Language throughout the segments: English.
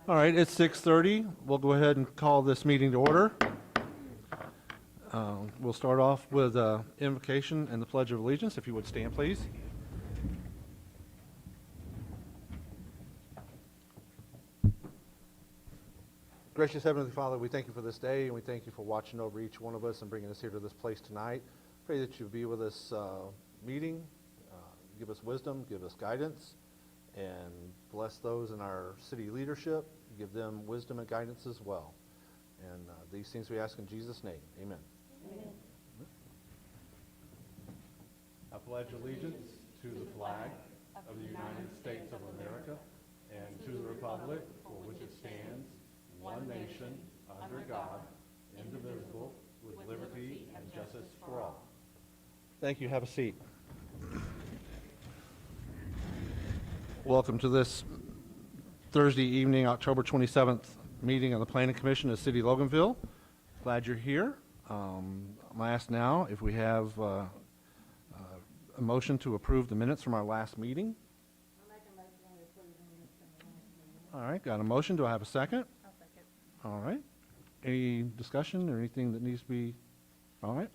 All right, it's 6:30. We'll go ahead and call this meeting to order. We'll start off with invocation and the Pledge of Allegiance. If you would stand, please. Gracious Heavenly Father, we thank you for this day, and we thank you for watching over each one of us and bringing us here to this place tonight. Pray that you be with us meeting, give us wisdom, give us guidance, and bless those in our city leadership. Give them wisdom and guidance as well. And these things we ask in Jesus' name. Amen. Amen. I pledge allegiance to the flag of the United States of America and to the republic for which it stands, one nation, under God, indivisible, with liberty and justice for all. Thank you. Have a seat. Welcome to this Thursday evening, October 27th meeting of the Planning Commission of City of Loganville. Glad you're here. I'm going to ask now if we have a motion to approve the minutes from our last meeting. I'll make a motion to approve the minutes from the last meeting. All right, got a motion. Do I have a second? I'll second. All right. Any discussion or anything that needs to be? All right.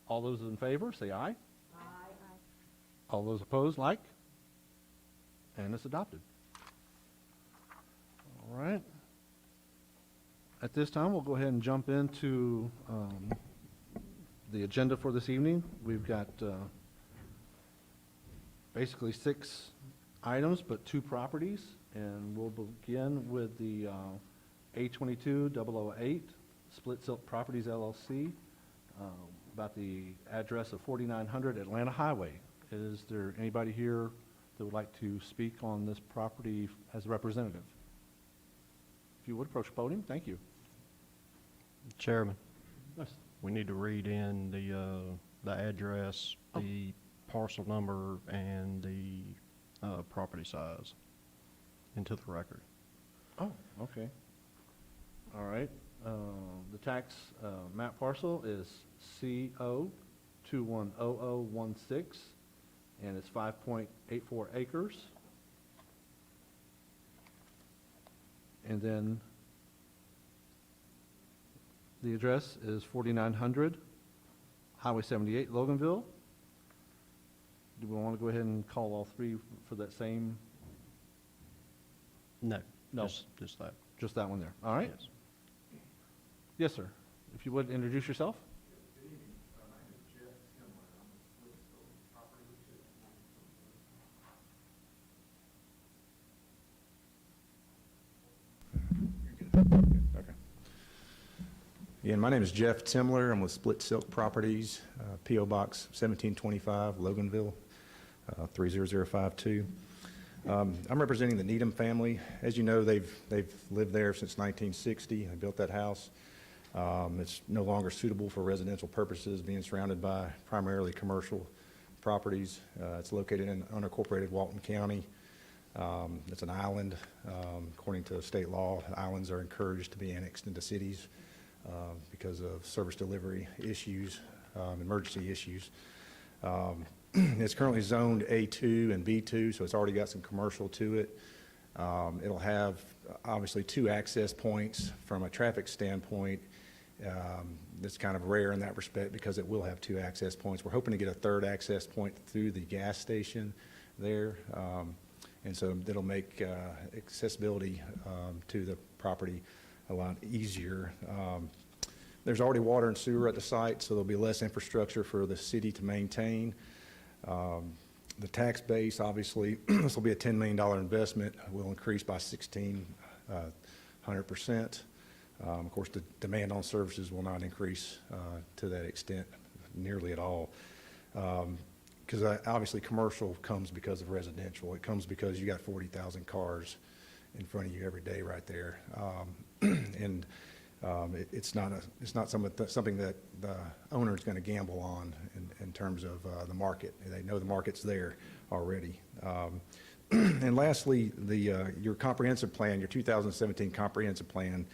All those in favor, say aye. Aye. All those opposed, like? And it's adopted. All right. At this time, we'll go ahead and jump into the agenda for this evening. We've got basically 6 items, but 2 properties, and we'll begin with the A22-008 Split Silk Properties LLC about the address of 4900 Atlanta Highway. Is there anybody here that would like to speak on this property as a representative? If you would approach the podium, thank you. Chairman, Yes. we need to read in the address, the parcel number, and the property size into the record. Oh, okay. All right. The tax map parcel is CO210016, and it's 5.84 acres. And then the address is 4900 Highway 78, Loganville. Do we want to go ahead and call all 3 for that same? No. No. Just that. Just that one there. All right. Yes. Yes, sir. If you would introduce yourself. Good evening. My name is Jeff Timler. I'm with Split Silk Properties at Okay. Again, my name is Jeff Timler. I'm with Split Silk Properties, P.O. Box 1725, Loganville, 30052. I'm representing the Needham family. As you know, they've lived there since 1960. They built that house. It's no longer suitable for residential purposes, being surrounded by primarily commercial properties. It's located in unincorporated Walton County. It's an island. According to state law, islands are encouraged to be annexed into cities because of service delivery issues, emergency issues. It's currently zoned A2 and B2, so it's already got some commercial to it. It'll have obviously 2 access points. From a traffic standpoint, it's kind of rare in that respect because it will have 2 access points. We're hoping to get a 3rd access point through the gas station there, and so it'll make accessibility to the property a lot easier. There's already water and sewer at the site, so there'll be less infrastructure for the city to maintain. The tax base, obviously, this will be a $10 million investment, will increase by 1,600%. Of course, the demand on services will not increase to that extent nearly at all. Because obviously commercial comes because of residential. It comes because you got 40,000 cars in front of you every day right there. And it's not something that the owner is going to gamble on in terms of the market. They know the market's there already. And lastly, your comprehensive plan, your 2017 comprehensive plan,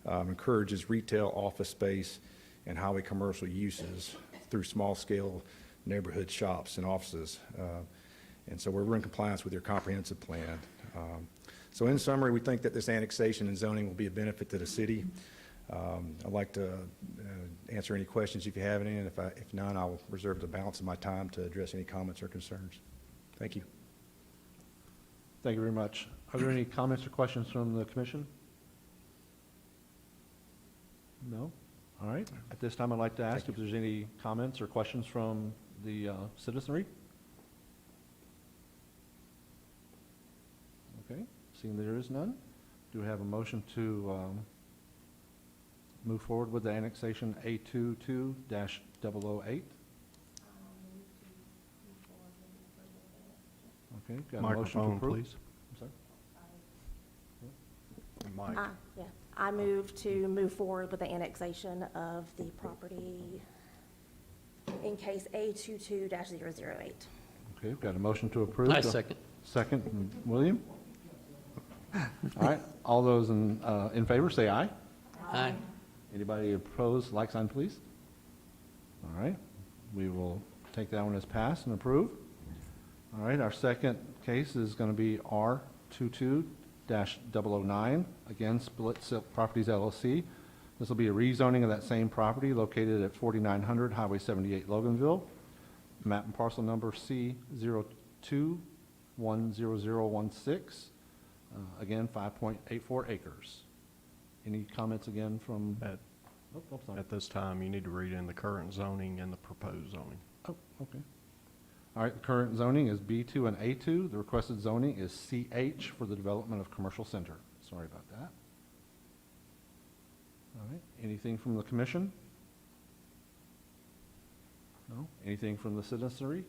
encourages retail, office space, and highway commercial uses through small-scale neighborhood shops and offices. And so we're in compliance with your comprehensive plan. So in summary, we think that this annexation and zoning will be a benefit to the city. I'd like to answer any questions if you have any, and if none, I'll reserve the balance of my time to address any comments or concerns. Thank you. Thank you very much. Are there any comments or questions from the commission? No? All right. At this time, I'd like to ask if there's any comments or questions from the citizenry. Okay, seeing there is none, do we have a motion to move forward with the annexation A22-008? Okay, got a motion to Microphone, approve? please. I'm sorry? Mike. Yeah, I move to move forward with the annexation of the property in case A22-008. Okay, we've got a motion to approve. I second. Second, from William. All right, all those in favor, say aye. Aye. Anybody opposed, like sign, please. All right, we will take that one as passed and approved. All right, our second case is going to be R22-009, again, Split Silk Properties LLC. This will be a rezoning of that same property located at 4900 Highway 78, Loganville. Map and parcel number C02-10016. Again, 5.84 acres. Any comments again from? At, Oh, sorry. at this time, you need to read in the current zoning and the proposed zoning. Oh, okay. All right, the current zoning is B2 and A2. The requested zoning is CH for the development of commercial center. Sorry about that. All right, anything from the commission? No? Anything from the citizenry?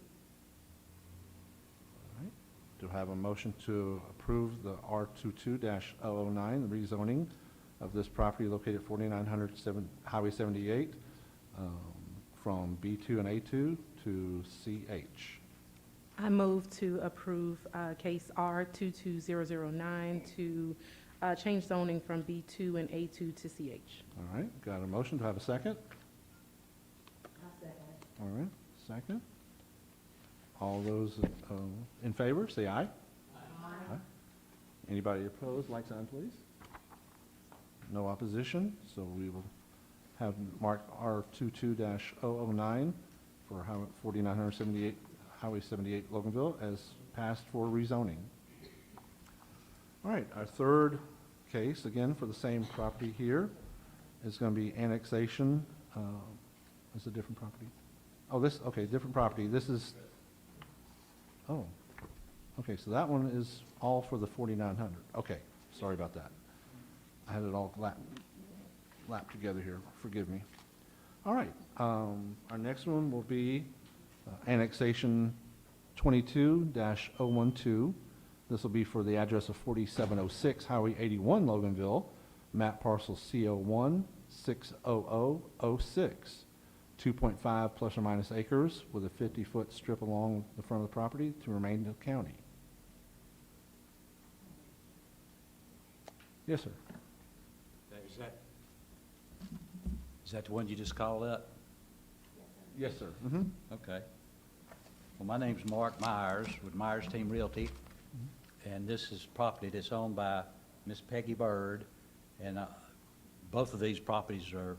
All right, do I have a motion to approve the R22-009, the rezoning of this property located at 4900 Highway 78, from B2 and A2 to CH? I move to approve case R22009 to change zoning from B2 and A2 to CH. All right, got a motion, do I have a second? All right, second. All those in favor, say aye. Aye. Anybody opposed, like sign, please. No opposition, so we will have marked R22-009 for 4978 Highway 78 Loganville as passed for rezoning. All right, our third case, again for the same property here, is going to be annexation. It's a different property. Oh, this, okay, different property. This is, oh, okay, so that one is all for the 4900. Okay, sorry about that. I had it all lapped together here, forgive me. All right, our next one will be annexation 22-012. This will be for the address of 4706 Highway 81 Loganville, map parcel CO1 60006, 2.5 plus or minus acres with a 50-foot strip along the front of the property to remain the county. Yes, sir. Is that the one you just called up? Yes, sir. Mm-hmm. Okay. Well, my name's Mark Myers with Myers Team Realty, and this is property that's owned by Miss Peggy Bird, and both of these properties are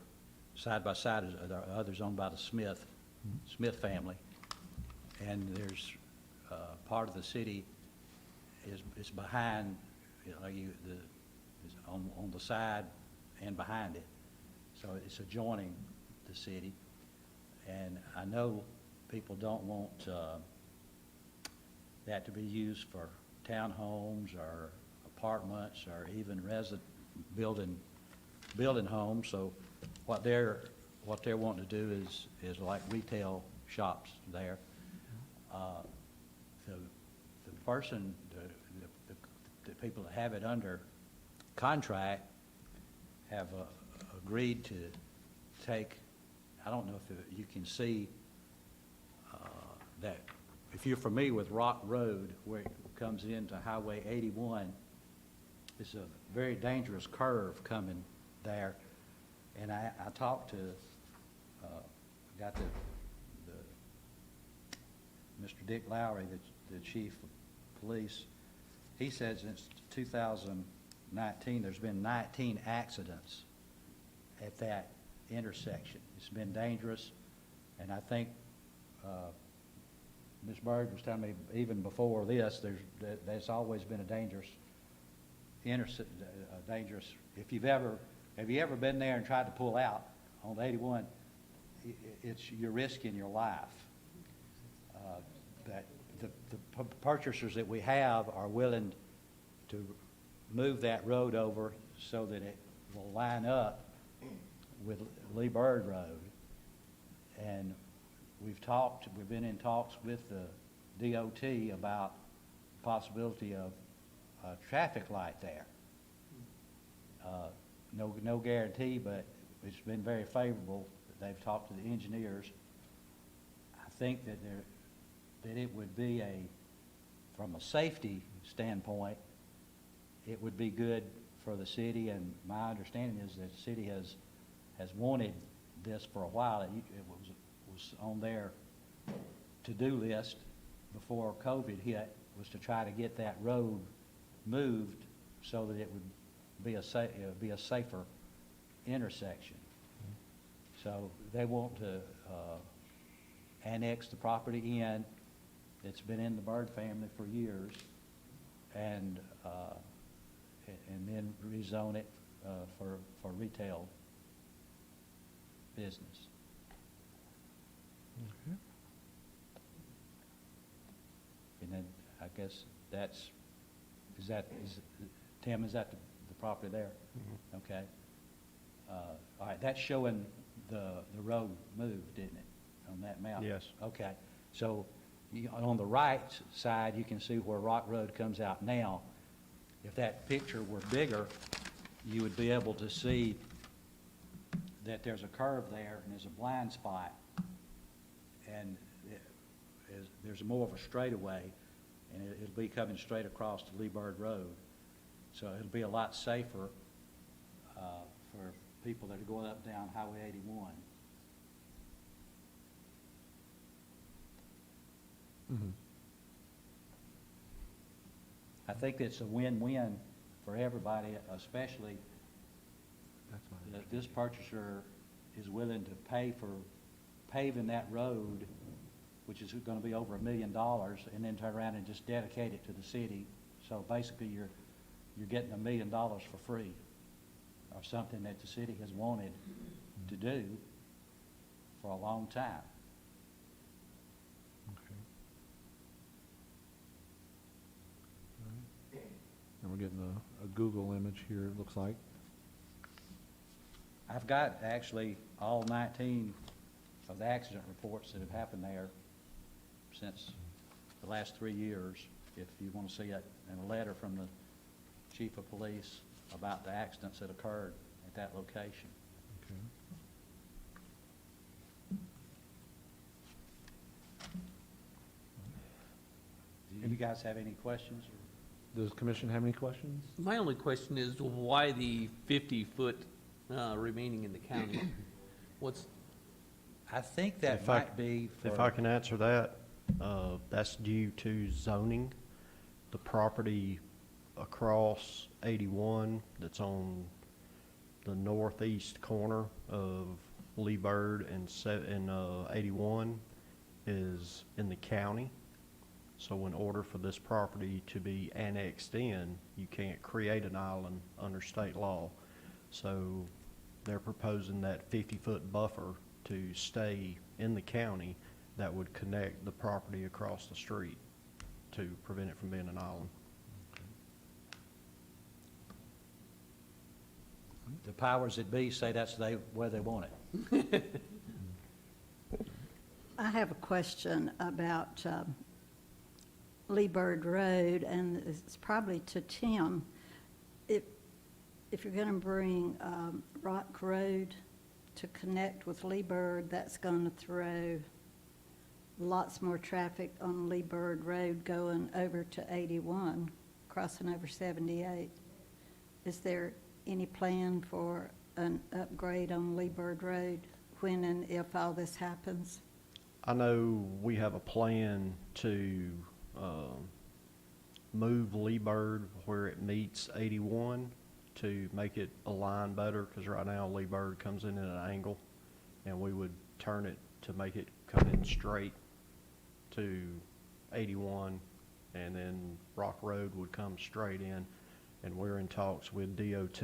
side by side. The others owned by the Smith family, and there's part of the city is behind, is on the side and behind it. So it's adjoining the city. And I know people don't want that to be used for townhomes or apartments or even building homes. So what they're wanting to do is like retail shops there. The person, the people that have it under contract have agreed to take, I don't know if you can see that, if you're familiar with Rock Road, where it comes into Highway 81, it's a very dangerous curve coming there. And I talked to, got Mr. Dick Lowry, the chief of police, he said since 2019, there's been 19 accidents at that intersection. It's been dangerous, and I think Ms. Bird was telling me even before this, there's always been a dangerous dangerous. Have you ever been there and tried to pull out on 81? You're risking your life. That the purchasers that we have are willing to move that road over so that it will line up with Lee Bird Road. And we've been in talks with the DOT about possibility of a traffic light there. No guarantee, but it's been very favorable. They've talked to the engineers. I think that it would be from a safety standpoint, it would be good for the city, and my understanding is that the city has wanted this for a while. It was on their to-do list before COVID hit, was to try to get that road moved so that it would be a safer intersection. So they want to annex the property in. It's been in the Bird family for years, and then rezone it for retail business. And then I guess Tim, is that the property there? Okay. All right, that's showing the road moved, isn't it, on that map? Yes. Okay, so on the right side, you can see where Rock Road comes out now. If that picture were bigger, you would be able to see that there's a curve there and there's a blind spot, and there's more of a straightaway, and it'll be coming straight across to Lee Bird Road. So it'll be a lot safer for people that are going up and down Highway 81. I think it's a win-win for everybody, especially that this purchaser is willing to pay for paving that road, which is going to be over $1 million, and then turn around and just dedicate it to the city. So basically, you're getting $1 million for free, or something that the city has wanted to do for a long time. And we're getting a Google image here, it looks like. I've got actually all 19 of the accident reports that have happened there since the last 3 years, if you want to see it, and a letter from the chief of police about the accidents that occurred at that location. Okay. Do you guys have any questions? Does the commission have any questions? My only question is why the 50-foot remaining in the county? What's, I think that If I- might be for... If I can answer that, that's due to zoning. The property across 81 that's on the northeast corner of Lee Bird and 81 is in the county. So in order for this property to be annexed in, you can't create an island under state law. So they're proposing that 50-foot buffer to stay in the county that would connect the property across the street to prevent it from being an island. The powers that be say that's where they want it. I have a question about Lee Bird Road, and it's probably to Tim. If you're going to bring Rock Road to connect with Lee Bird, that's going to throw lots more traffic on Lee Bird Road going over to 81, crossing over 78. Is there any plan for an upgrade on Lee Bird Road when and if all this happens? I know we have a plan to move Lee Bird where it meets 81 to make it align better, because right now Lee Bird comes in at an angle, and we would turn it to make it come in straight to 81, and then Rock Road would come straight in. And we're in talks with DOT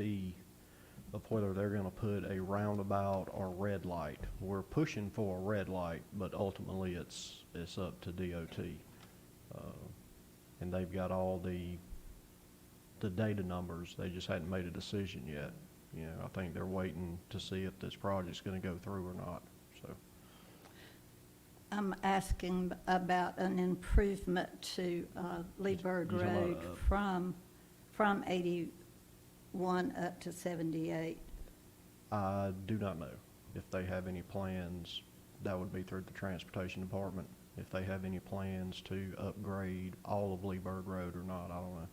of whether they're gonna put a roundabout or red light. We're pushing for a red light, but ultimately it's up to DOT. And they've got all the data numbers, they just hadn't made a decision yet. You know, I think they're waiting to see if this project's gonna go through or not, so. I'm asking about an improvement to Lee Bird You talking about, Road from 81 up to 78. I do not know if they have any plans. That would be through the transportation department. If they have any plans to upgrade all of Lee Bird Road or not, I don't know.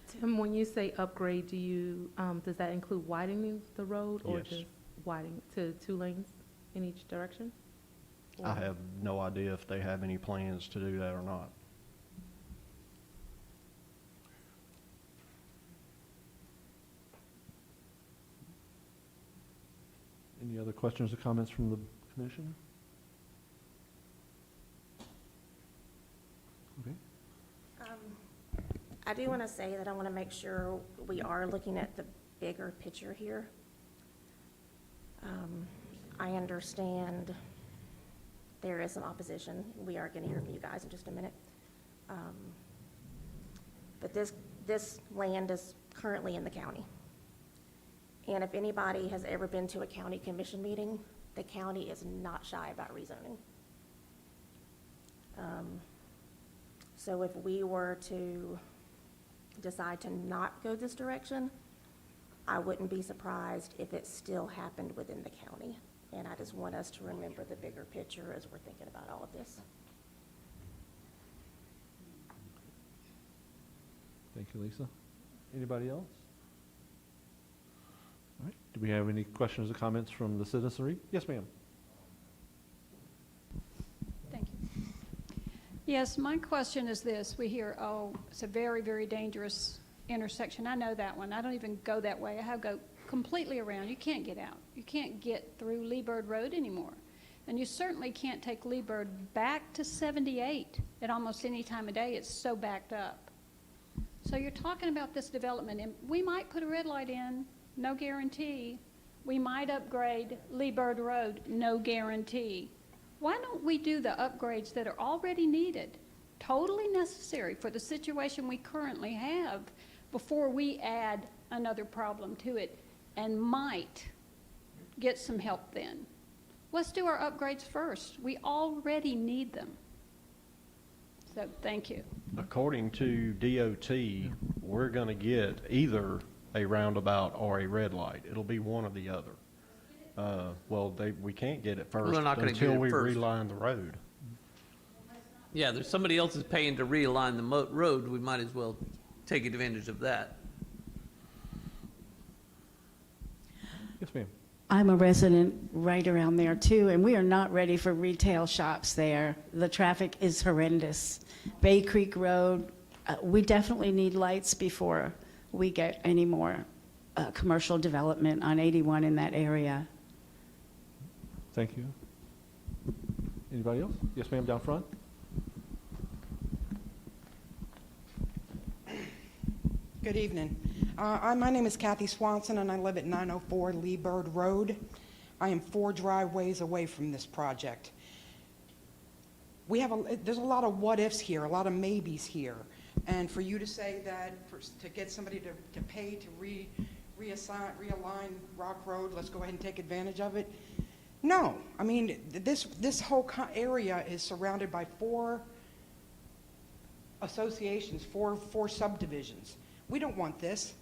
Tim, when you say upgrade, do you, does that include widening the road? Or Yes. just widening to 2 lanes in each direction? I Or- have no idea if they have any plans to do that or not. Any other questions or comments from the commission? Okay. I do want to say that I want to make sure we are looking at the bigger picture here. I understand there is some opposition. We are going to hear from you guys in just a minute. But this land is currently in the county. And if anybody has ever been to a county commission meeting, the county is not shy about rezoning. So if we were to decide to not go this direction, I wouldn't be surprised if it still happened within the county. And I just want us to remember the bigger picture as we're thinking about all of this. Thank you, Lisa. Anybody else? All right. Do we have any questions or comments from the citizenry? Yes, ma'am. Thank you. Yes, my question is this. We hear, oh, it's a very, very dangerous intersection. I know that one. I don't even go that way. I go completely around. You can't get out. You can't get through Lee Bird Road anymore. And you certainly can't take Lee Bird back to 78 at almost any time of day. It's so backed up. So you're talking about this development, and we might put a red light in, no guarantee. We might upgrade Lee Bird Road, no guarantee. Why don't we do the upgrades that are already needed, totally necessary for the situation we currently have, before we add another problem to it and might get some help then? Let's do our upgrades first. We already need them. So, thank you. According to DOT, we're gonna get either a roundabout or a red light. It'll be one or the other. We can't get it first We're not gonna get until it we first. reline the road. Yeah, there's somebody else is paying to realign the road, we might as well take advantage of that. Yes, ma'am. I'm a resident right around there too, and we are not ready for retail shops there. The traffic is horrendous. Bay Creek Road, we definitely need lights before we get any more commercial development on 81 in that area. Thank you. Anybody else? Yes, ma'am, down front. Good evening. My name is Kathy Swanson, and I live at 904 Lee Bird Road. I am 4 driveways away from this project. There's a lot of what-ifs here, a lot of maybes here. And for you to say that, to get somebody to pay to realign Rock Road, let's go ahead and take advantage of it. No, I mean, this whole area is surrounded by 4 associations, 4 subdivisions. We don't want this.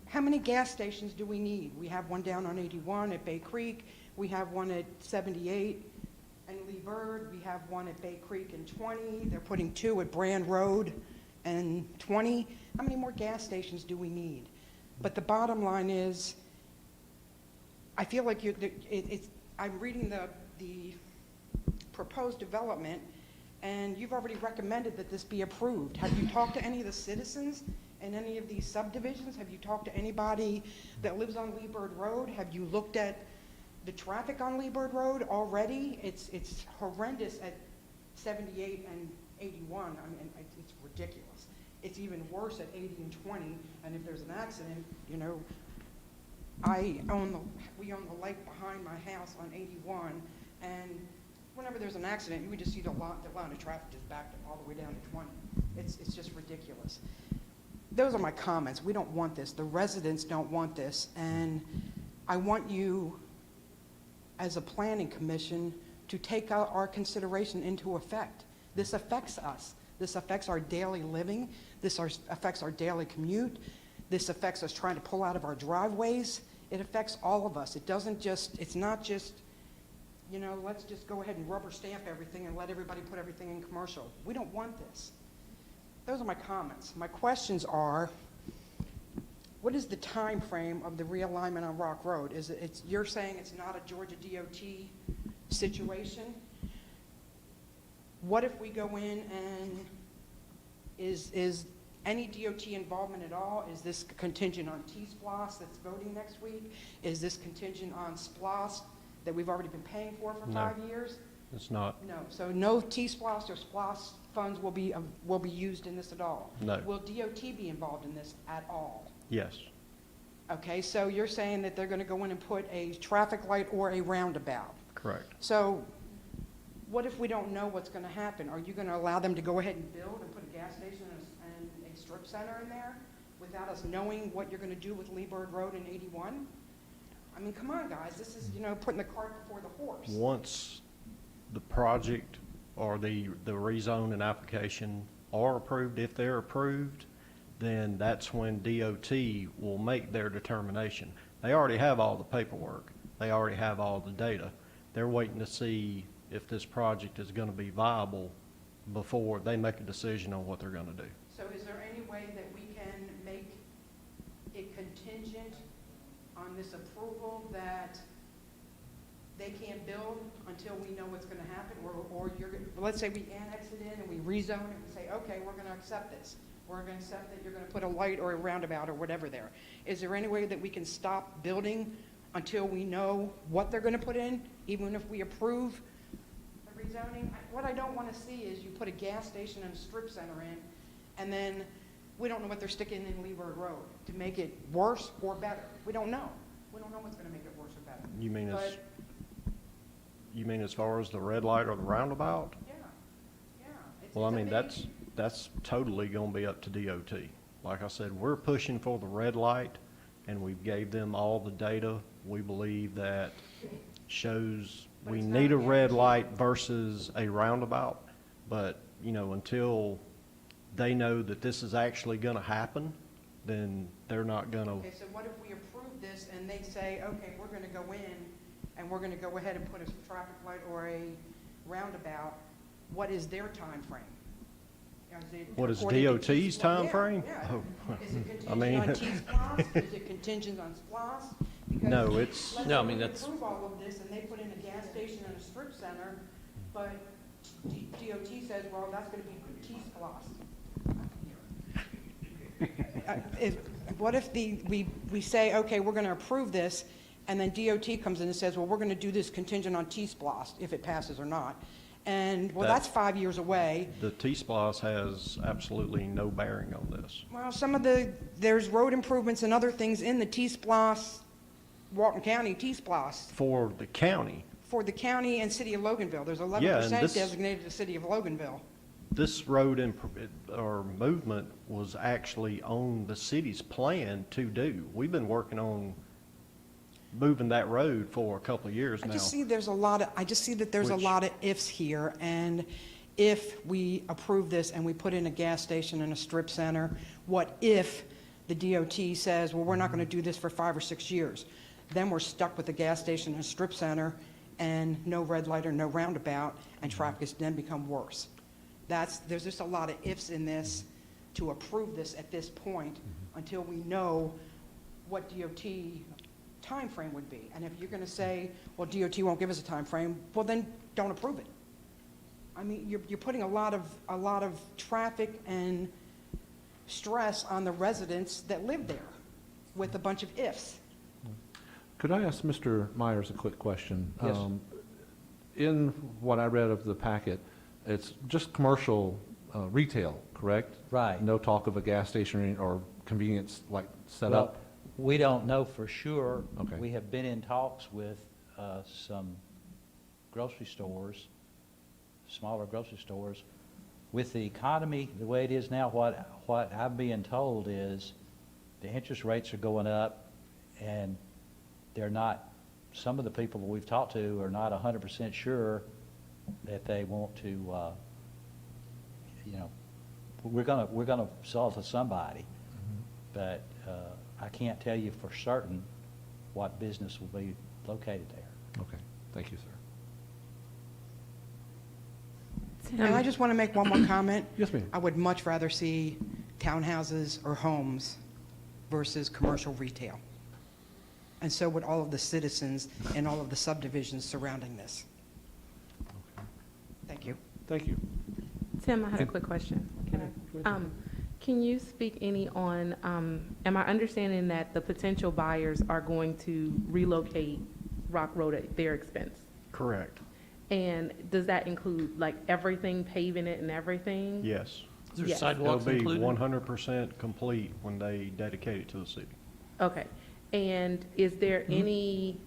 How many gas stations do we need? We have one down on 81 at Bay Creek. We have one at 78 and Lee Bird. We have one at Bay Creek and 20. They're putting 2 at Brand Road and 20. How many more gas stations do we need? But the bottom line is, I feel like I'm reading the proposed development, and you've already recommended that this be approved. Have you talked to any of the citizens in any of these subdivisions? Have you talked to anybody that lives on Lee Bird Road? Have you looked at the traffic on Lee Bird Road already? It's horrendous at 78 and 81. I mean, it's ridiculous. It's even worse at 80 and 20, and if there's an accident, you know, we own the lake behind my house on 81, and whenever there's an accident, you would just see the line of traffic just backed up all the way down to 20. It's just ridiculous. Those are my comments. We don't want this. The residents don't want this, and I want you, as a planning commission, to take our consideration into effect. This affects us. This affects our daily living. This affects our daily commute. This affects us trying to pull out of our driveways. It affects all of us. It's not just, you know, let's just go ahead and rubber stamp everything and let everybody put everything in commercial. We don't want this. Those are my comments. My questions are, what is the time frame of the realignment on Rock Road? You're saying it's not a Georgia DOT situation? What if we go in and is any DOT involvement at all? Is this contingent on T-SPLOST that's voting next week? Is this contingent on SPLOST that we've already been paying for No. 5 years? It's not. No, so no T-SPLOST or SPLOST funds will be used in this at all? No. Will DOT be involved in this at all? Yes. Okay, so you're saying that they're gonna go in and put a traffic light or a roundabout. Correct. So what if we don't know what's gonna happen? Are you gonna allow them to go ahead and build and put a gas station and a strip center in there without us knowing what you're gonna do with Lee Bird Road and 81? I mean, come on, guys, this is, you know, putting the cart before the horse. Once the project or the rezone and application are approved, if they're approved, then that's when DOT will make their determination. They already have all the paperwork. They already have all the data. They're waiting to see if this project is going to be viable before they make a decision on what they're going to do. So is there any way that we can make it contingent on this approval that they can't build until we know what's gonna happen? Or let's say we annex it in and we rezone it and say, okay, we're gonna accept this. We're gonna accept that you're gonna put a light or a roundabout or whatever there. Is there any way that we can stop building until we know what they're gonna put in, even if we approve the rezoning? What I don't wanna see is you put a gas station and a strip center in, and then we don't know what they're sticking in Lee Bird Road to make it worse or better. We don't know. We don't know what's gonna make it worse or better. You mean But, you mean as far as the red light or the roundabout? yeah, yeah. Well, I It's mean, amazing. that's totally going to be up to DOT. Like I said, we're pushing for the red light, and we gave them all the data we believe that shows But we it's need a not red guaranteed. light versus a roundabout. But, you know, until they know that this is actually going to happen, then they're not going to. Okay, so what if we approve this and they say, okay, we're gonna go in and we're gonna go ahead and put a traffic light or a roundabout? What is their timeframe? What is according to DOT's T-SPLOST? timeframe? Yeah, Oh, Is it I mean- contingent on T-SPLOST? Is it contingent on SPLOST? Because No, it's- let's No, I say mean, we that's- approve all of this and they put in a gas station and a strip center, but DOT says, well, that's gonna be T-SPLOST. What if we say, okay, we're gonna approve this, and then DOT comes in and says, well, we're gonna do this contingent on T-SPLOST, if it passes or not. And, well, that's 5 years away. The T-SPLOST has absolutely no bearing on this. Well, there's road improvements and other things in the T-SPLOST, Walton County T-SPLOST, For the county, for the county and city of Loganville. There's Yeah, 11% and this- designated to the city of Loganville. this road or movement was actually on the city's plan to do. We've been working on moving that road for a couple of years I now. just see that there's a Which- lot of ifs here, and if we approve this and we put in a gas station and a strip center, what if the DOT says, well, we're not gonna do this for 5 or 6 years? Then we're stuck with a gas station and a strip center and no red light or no roundabout, and traffic has then become worse. There's just a lot of ifs in this to approve this at this point until we know what DOT timeframe would be. And if you're gonna say, well, DOT won't give us a timeframe, well, then don't approve it. I mean, you're putting a lot of traffic and stress on the residents that live there with a bunch of ifs. Could I ask Mr. Myers a quick question? Yes. In what I read of the packet, it's just commercial retail, correct? Right. No talk of a gas station or convenience like set Well, up? we don't know for sure. Okay. We have been in talks with some grocery stores, smaller grocery stores. With the economy the way it is now, what I'm being told is the interest rates are going up, and they're not, some of the people that we've talked to are not 100% sure that they want to, we're gonna sell to somebody, but I can't tell you for certain what business will be located there. Okay, thank you, sir. And I just want to make one more comment. Yes, ma'am. I would much rather see townhouses or homes versus commercial retail. And so would all of the citizens and all of the subdivisions surrounding this. Thank you. Thank you. Tim, I had a quick question. Can you speak any on, am I understanding that the potential buyers are going to relocate Rock Road at their expense? Correct. And does that include like everything, paving it and everything? Yes. Is there Yes. sidewalks It'll be included? 100% complete when they dedicate it to the city. Okay. And is there any,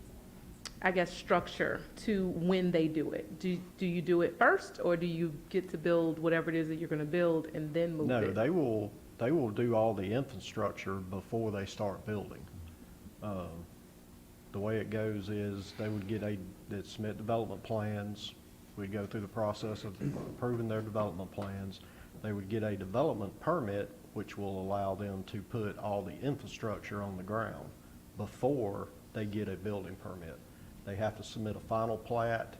I guess, structure to when they do it? Do you do it first, or do you get to build whatever it is that you're going to build and then move No, it? they will do all the infrastructure before they start building. The way it goes is they would they'd submit development plans. We'd go through the process of approving their development plans. They would get a development permit, which will allow them to put all the infrastructure on the ground before they get a building permit. They have to submit a final plat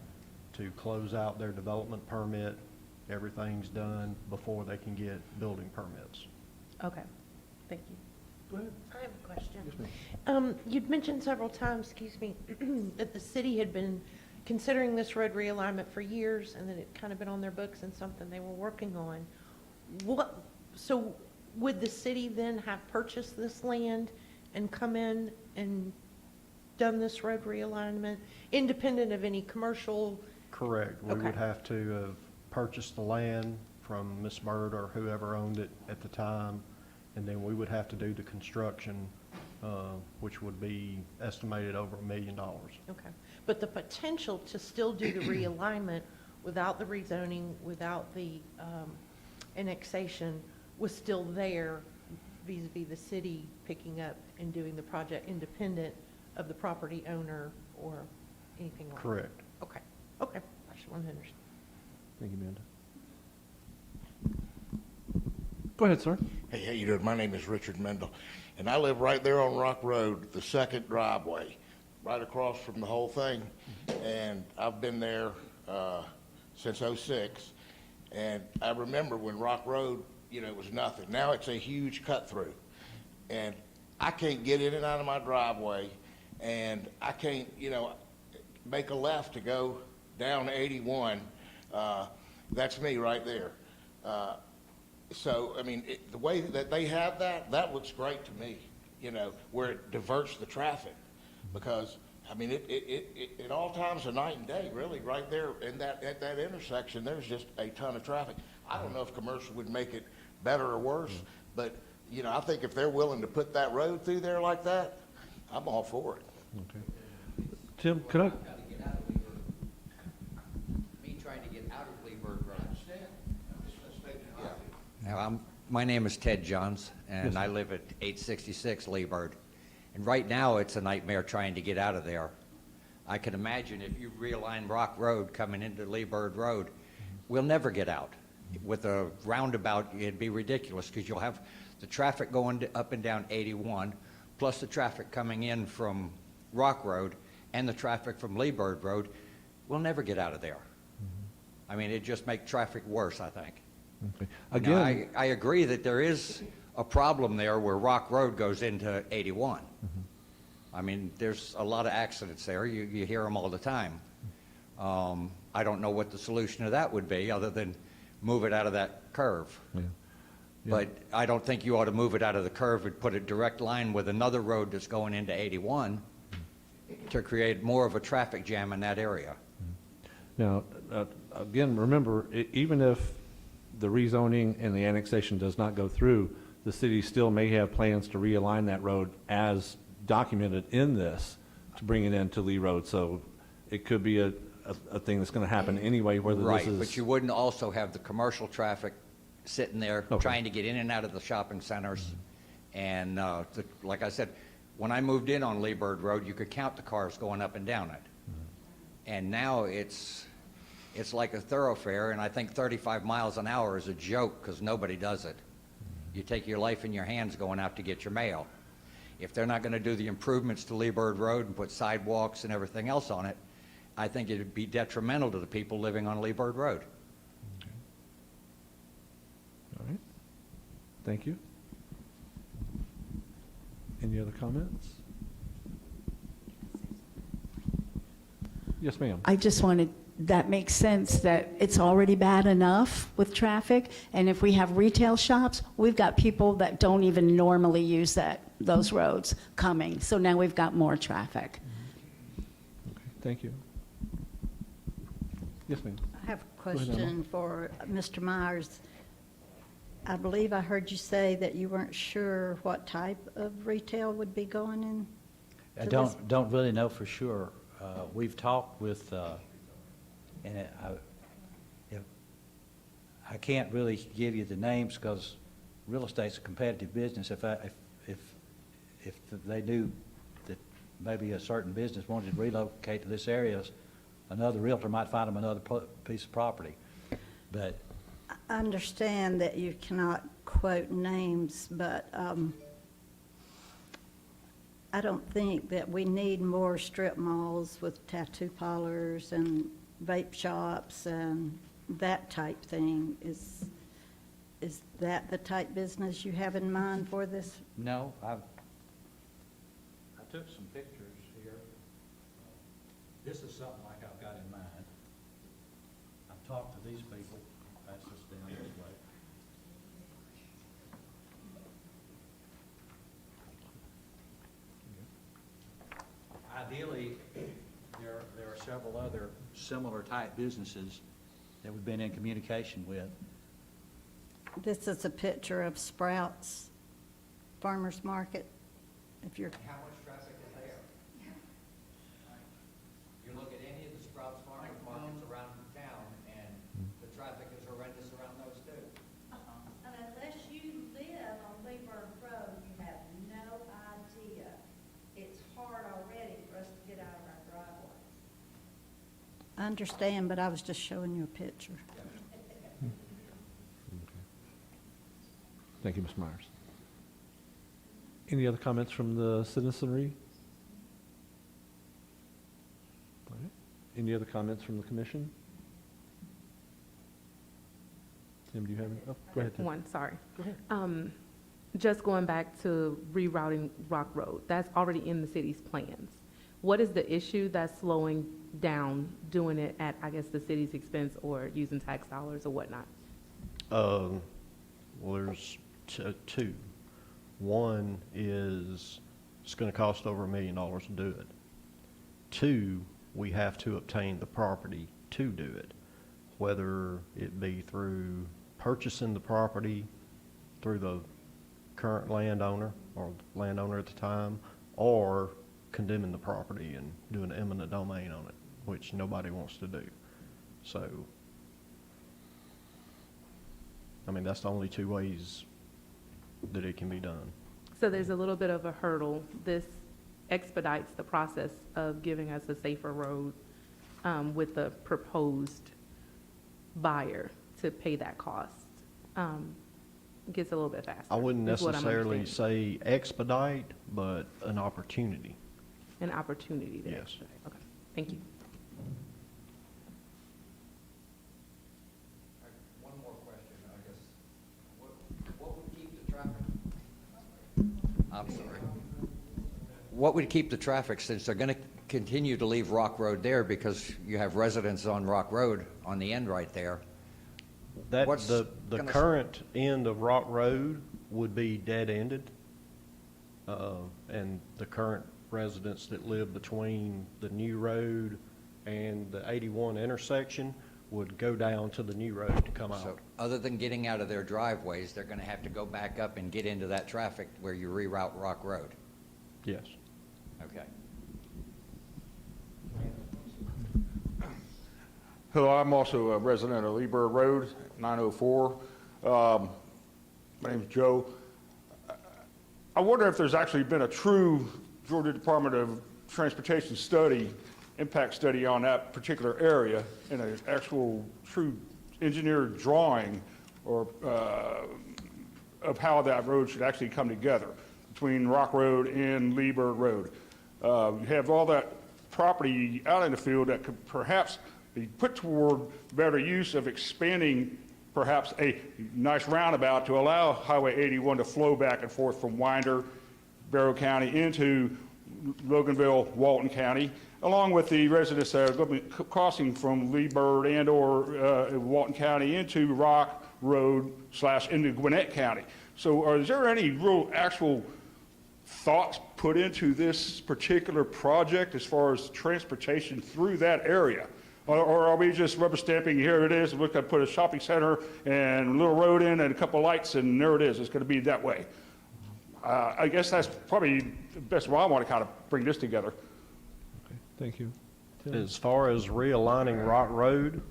to close out their development permit. Everything's done before they can get building permits. Okay. Thank you. Go ahead. I have a question. Yes, ma'am. You'd mentioned several times, excuse me, that the city had been considering this road realignment for years, and that it kind of been on their books and something they were working on. So would the city then have purchased this land and come in and done this road realignment, independent of any commercial? Correct. We Okay. would have to have purchased the land from Miss Bird or whoever owned it at the time, and then we would have to do the construction, which would be estimated over $1 million. Okay. But the potential to still do the realignment without the rezoning, without the annexation, was still there vis-à-vis the city picking up and doing the project independent of the property owner or anything like that? Correct. Okay, okay. I just wanted to understand. Thank you, Amanda. Go ahead, sir. Hey, how you doing? My name is Richard Mendel, and I live right there on Rock Road, the second driveway, right across from the whole thing. And I've been there since '06, and I remember when Rock Road, it was nothing. Now it's a huge cut through, and I can't get in and out of my driveway, and I can't, make a left to go down 81. That's me right there. So, I mean, the way that they have that looks great to me, where it diverts the traffic. Because, I mean, it at all times of night and day, really, right there at that intersection, there's just a ton of traffic. I don't know if commercial would make it better or worse, but, I think if they're willing to put that road through there like that, I'm all for it. Okay. Tim, could I? Me trying to get out of Lee Bird Road. Now, my name is Ted Johns, and I live at 866 Lee Bird. And right now, it's a nightmare trying to get out of there. I can imagine if you realign Rock Road coming into Lee Bird Road, we'll never get out. With a roundabout, it'd be ridiculous, because you'll have the traffic going up and down 81, plus the traffic coming in from Rock Road, and the traffic from Lee Bird Road. We'll never get out of there. I mean, it'd just make traffic worse, I think. Okay. Now, Again, I agree that there is a problem there where Rock Road goes into 81. I mean, there's a lot of accidents there. You hear them all the time. I don't know what the solution to that would be, other than move it out of that curve. Yeah. But I don't think you ought to move it out of the curve and put a direct line with another road that's going into 81 to create more of a traffic jam in that area. Now, again, remember, even if the rezoning and the annexation does not go through, the city still may have plans to realign that road as documented in this to bring it into Lee Road. So it could be a thing that's going to happen anyway, whether this Right, is. but you wouldn't also have the commercial traffic sitting there Okay. trying to get in and out of the shopping centers. And like I said, when I moved in on Lee Bird Road, you could count the cars going up and down it. And now it's like a thoroughfare, and I think 35 miles an hour is a joke because nobody does it. You take your life in your hands going out to get your mail. If they're not going to do the improvements to Lee Bird Road and put sidewalks and everything else on it, I think it would be detrimental to the people living on Lee Bird Road. All right. Thank you. Any other comments? Yes, ma'am. I just wanted, that makes sense that it's already bad enough with traffic, and if we have retail shops, we've got people that don't even normally use those roads coming, so now we've got more traffic. Okay, thank you. Yes, ma'am. I have a ahead, Emma. question for Mr. Myers. I believe I heard you say that you weren't sure what type of retail would be going in? I to don't really know for sure. We've talked with, and I can't really give you the names because real estate's a competitive business. If they knew that maybe a certain business wanted to relocate to this area, another realtor might find them another piece of property. But I understand that you cannot quote names, but I don't think that we need more strip malls with tattoo parlors and vape shops and that type thing. Is that the type business you have in mind for this? no, I took some pictures here. This is something like I've got in mind. I've talked to these people. That's just down this way. Ideally, there are several other similar type businesses that we've been in communication with. This is a picture of Sprouts Farmers Market. If you're, How much traffic is there? You look at any of the Sprouts Farmers Markets around town, and the traffic is horrendous around those too. and unless you live on Lee Bird Road, you have no idea. It's hard already for us to get out of our driveways. I understand, but I was just showing you a picture. Thank you, Ms. Myers. Any other comments from the citizenry? All right. Any other comments from the commission? Tim, do you have any? Oh, go ahead, Tim. One, sorry. Just going back to rerouting Rock Road, that's already in the city's plans. What is the issue that's slowing down doing it at, I guess, the city's expense or using tax dollars or whatnot? Well, there's two. One is it's going to cost over $1 million to do it. Two, we have to obtain the property to do it, whether it be through purchasing the property through the current landowner or landowner at the time, or condemning the property and doing eminent domain on it, which nobody wants to do. So, I mean, that's the only two ways that it can be done. So there's a little bit of a hurdle. This expedites the process of giving us a safer road with the proposed buyer to pay that cost. Gets a little bit faster. I wouldn't is what I'm necessarily understanding. say expedite, but an opportunity. An opportunity there. Yes. Okay, thank you. One more question, I guess. What would keep the traffic? I'm sorry. what would keep the traffic, since they're going to continue to leave Rock Road there because you have residents on Rock Road on the end right there? That, What's the gonna- current end of Rock Road would be dead-ended. And the current residents that live between the new road and the 81 intersection would go down to the new road to come So, out. other than getting out of their driveways, they're going to have to go back up and get into that traffic where you reroute Rock Road? Yes. Okay. Hello, I'm also a resident of Lee Bird Road, 904. My name's Joe. I wonder if there's actually been a true Georgia Department of Transportation study, impact study on that particular area, and an actual true engineered drawing or of how that road should actually come together between Rock Road and Lee Bird Road. You have all that property out in the field that could perhaps be put toward better use of expanding perhaps a nice roundabout to allow Highway 81 to flow back and forth from Winder, Barrow County into Loganville, Walton County, along with the residents that are going to be crossing from Lee Bird and or Walton County into Rock Road / into Gwinnett County. So is there any real actual thoughts put into this particular project as far as transportation through that area? Or are we just rubber stamping, here it is, we're going to put a shopping center and a little road in and a couple lights, and there it is, it's going to be that way? I guess that's probably the best way I want to kind of bring this together. Thank you. As far as realigning Rock Road,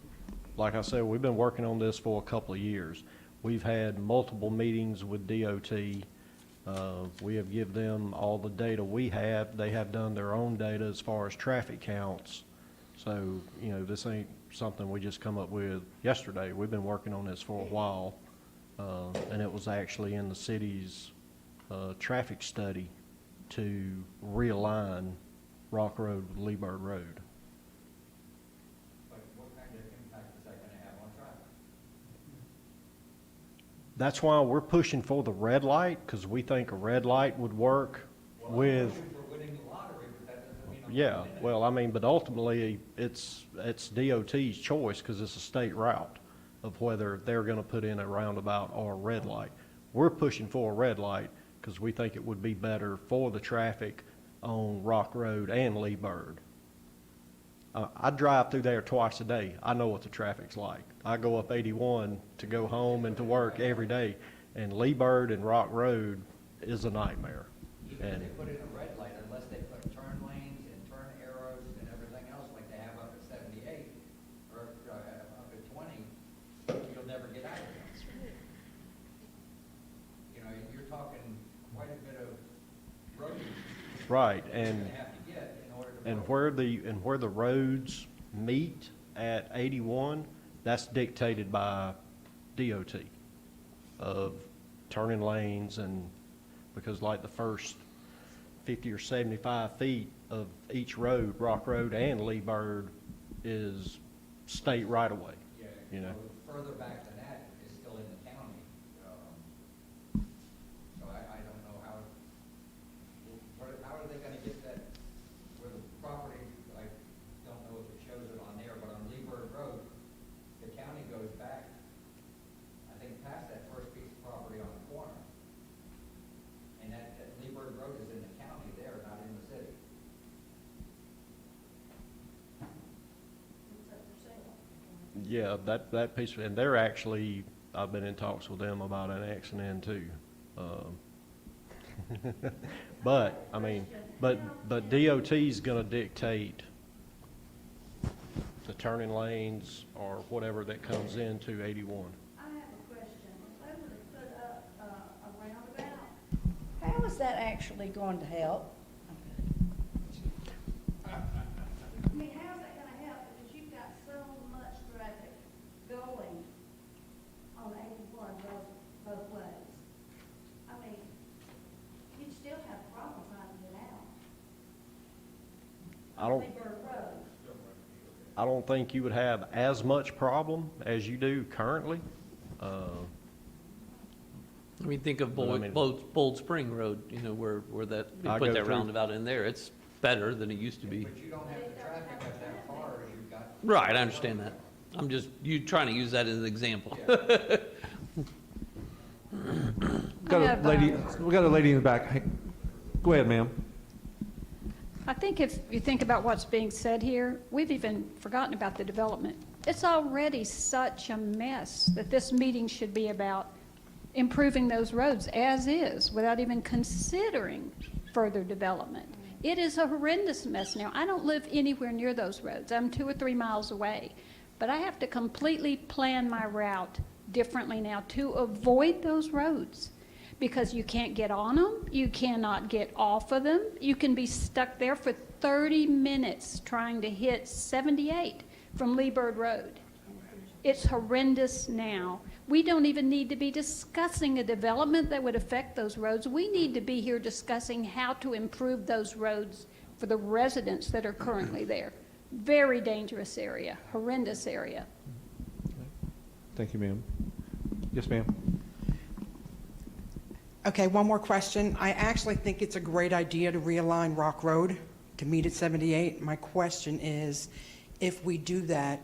like I said, we've been working on this for a couple of years. We've had multiple meetings with DOT. We have given them all the data we have. They have done their own data as far as traffic counts. So, you know, this ain't something we just come up with yesterday. We've been working on this for a while. And it was actually in the city's traffic study to realign Rock Road with Lee Bird Road. But what kind of impact is that going to have on traffic? That's why we're pushing for the red light, because we think a red light would work with. For winning the lottery, but that doesn't mean I'm Yeah, winning it. well, I mean, but ultimately, it's DOT's choice, because it's a state route of whether they're gonna put in a roundabout or a red light. We're pushing for a red light, because we think it would be better for the traffic on Rock Road and Lee Bird. I drive through there twice a day. I know what the traffic's like. I go up 81 to go home and to work every day, and Lee Bird and Rock Road is a nightmare. Even if And they put in a red light, unless they put turn lanes and turn arrows and everything else like they have up at 78 or up at 20, you'll never get out of there. You know, you're talking quite a bit of road use right, you're and gonna have to get in order to. And where the roads meet at 81, that's dictated by DOT of turning lanes, and because like the first 50 or 75 feet of each road, Rock Road and Lee Bird, is state right of way, Yeah, you know. further back than that is still in the county. So I don't know how are they gonna get that, where the property, I don't know if it shows it on there, but on Lee Bird Road, the county goes back, I think past that first piece of property on the corner. And that Lee Bird Road is in the county there, not in the city. Yeah, that piece, and they're actually, I've been in talks with them about annexing in too. But, I mean, but DOT's gonna dictate the turning lanes or whatever that comes into 81. I have a question. If they were to put up a roundabout, how is that actually going to help? I mean, how's that gonna help, because you've got so much traffic going on 81 both ways? I mean, you'd still have a problem trying to get out. I don't, Lee Bird Road. I don't think you would have as much problem as you do currently. I mean, think of But I mean- Bold Spring Road, you know, where that, they I put go that through- roundabout in there. It's better than it used to be. But you don't have the traffic up that far, you've got. Right, I understand that. I'm just, trying to use that as an example. Got have, a lady, we got a lady in the back. Hey, go ahead, ma'am. I think if you think about what's being said here, we've even forgotten about the development. It's already such a mess that this meeting should be about improving those roads as is, without even considering further development. It is a horrendous mess now. I don't live anywhere near those roads. I'm 2 or 3 miles away. But I have to completely plan my route differently now to avoid those roads, because you can't get on them, you cannot get off of them. You can be stuck there for 30 minutes trying to hit 78 from Lee Bird Road. It's horrendous now. We don't even need to be discussing a development that would affect those roads. We need to be here discussing how to improve those roads for the residents that are currently there. Very dangerous area, horrendous area. Thank you, ma'am. Yes, ma'am. Okay, one more question. I actually think it's a great idea to realign Rock Road to meet at 78. My question is, if we do that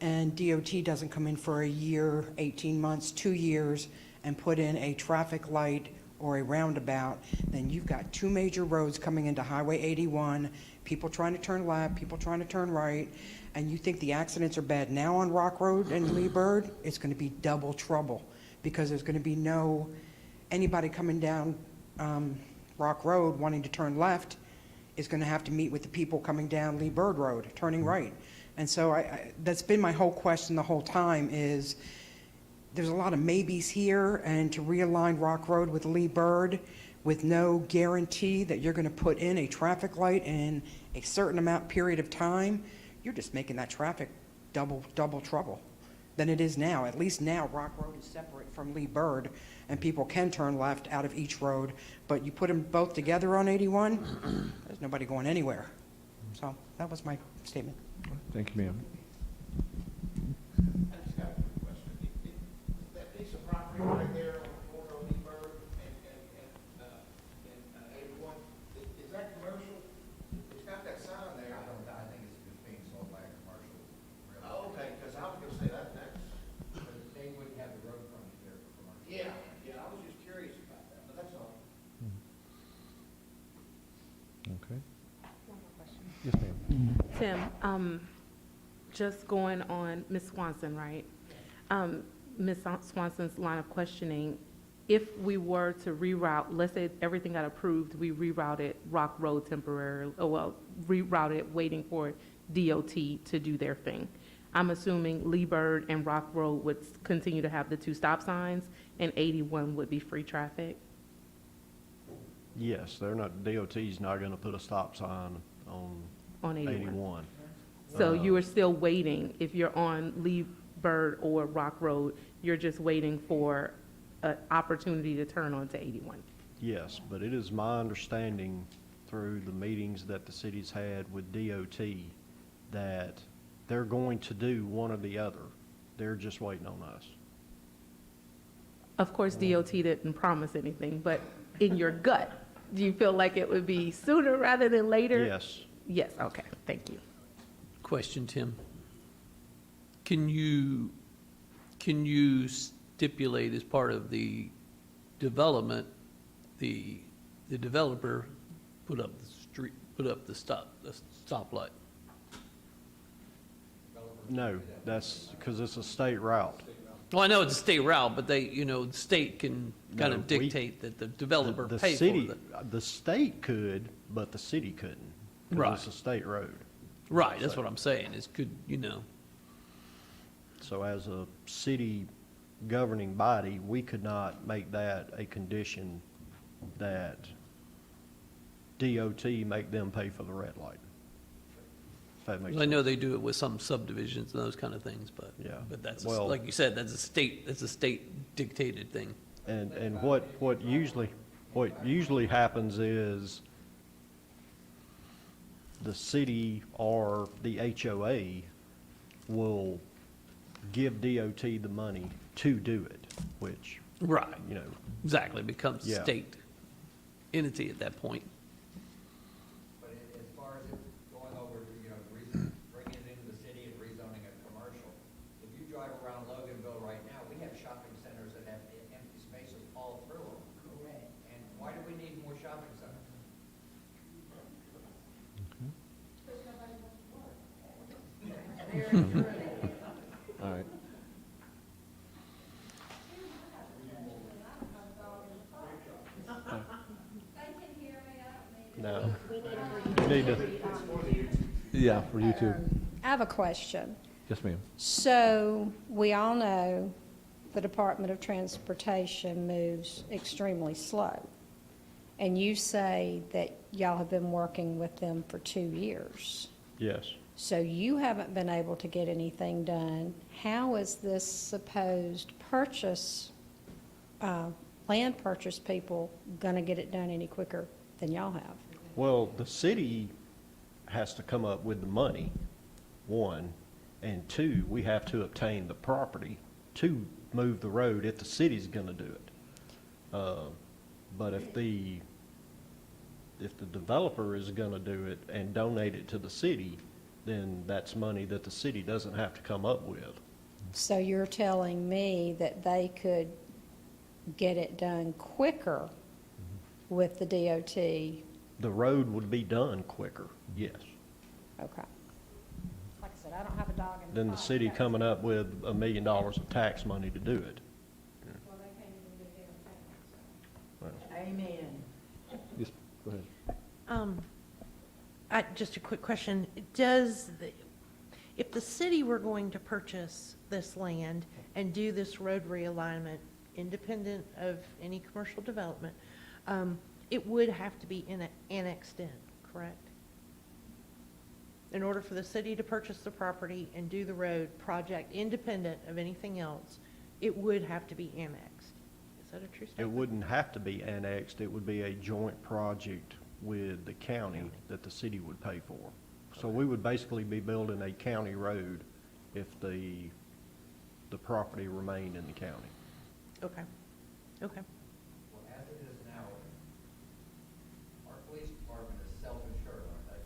and DOT doesn't come in for a year, 18 months, 2 years, and put in a traffic light or a roundabout, then you've got 2 major roads coming into Highway 81, people trying to turn left, people trying to turn right, and you think the accidents are bad now on Rock Road and Lee Bird, it's going to be double trouble, because there's going to be anybody coming down Rock Road wanting to turn left is going to have to meet with the people coming down Lee Bird Road, turning right. And so that's been my whole question the whole time is, there's a lot of maybes here, and to realign Rock Road with Lee Bird with no guarantee that you're going to put in a traffic light in a certain period of time, you're just making that traffic double trouble than it is now. At least now Rock Road is separate from Lee Bird, and people can turn left out of each road, but you put them both together on 81, there's nobody going anywhere. So that was my statement. Thank you, ma'am. I just got a quick question. That piece of property right there on the corner of Lee Bird and 81, is that commercial? It's got that sign there. I think it's being sold by a commercial. Oh, okay, because I was going to say that's, They wouldn't have the road frontage there for commercial. yeah, I was just curious about that, but that's all. Okay. Yes, ma'am. Tim, just going on Ms. Swanson, right? Ms. Swanson's line of questioning, if we were to reroute, let's say everything got approved, we rerouted Rock Road temporarily, rerouted waiting for DOT to do their thing. I'm assuming Lee Bird and Rock Road would continue to have the 2 stop signs, and 81 would be free traffic? Yes, DOT's not gonna put a stop sign on On 81. 81. So you are still waiting, if you're on Lee Bird or Rock Road, you're just waiting for an opportunity to turn onto 81? Yes, but it is my understanding through the meetings that the city's had with DOT that they're going to do one or the other. They're just waiting on us. Of course, DOT didn't promise anything, but in your gut, do you feel like it would be sooner rather than later? Yes. Yes, okay, thank you. Question, Tim. Can you stipulate as part of the development, the developer put up the stoplight? No, that's because it's a state route. Well, I know it's a state route, but the state can kind No, of dictate that the developer The pay for city, it. the state could, but the city couldn't. 'Cause Right. it's a state road. Right, that's what I'm saying, So as a city governing body, we could not make that a condition that DOT make them pay for the red light. If that makes I sense. know they do it with some subdivisions and those kind of things, but, Yeah. but that's, Well- like you said, that's a state dictated thing. And what usually happens is the city or the HOA will give DOT the money to do it, which Right. You know, Exactly, becomes Yeah. state entity at that point. But as far as it going over, bringing it into the city and rezoning it commercial, if you drive around Loganville right now, we have shopping centers that have empty spaces all through them. Correct. And why do we need more shopping centers? All right. no. You need to, Yeah, for YouTube. I have a question. Yes, ma'am. So, we all know the Department of Transportation moves extremely slow. And you say that y'all have been working with them for 2 years. yes. So you haven't been able to get anything done. How is this supposed purchase, land purchase people gonna get it done any quicker than y'all have? Well, the city has to come up with the money, one, and two, we have to obtain the property to move the road if the city's gonna do it. But if the developer is gonna do it and donate it to the city, then that's money that the city doesn't have to come up with. So you're telling me that they could get it done quicker with the DOT? The road would be done quicker, yes. Okay. Like I said, I don't have a dog in the Than the fight. city coming up with $1 million of tax money to do it. Well, they can't even do their thing, so. Amen. Yes, go ahead. Just a quick question. If the city were going to purchase this land and do this road realignment, independent of any commercial development, it would have to be annexed in, correct? In order for the city to purchase the property and do the road project independent of anything else, it would have to be annexed. Is that a true It statement? wouldn't have to be annexed, it would be a joint project with the county that the city would pay for. So we would basically be building a county road if the property remained in the county. Okay, okay. Well, as it is now, our police department is self-insured, aren't they?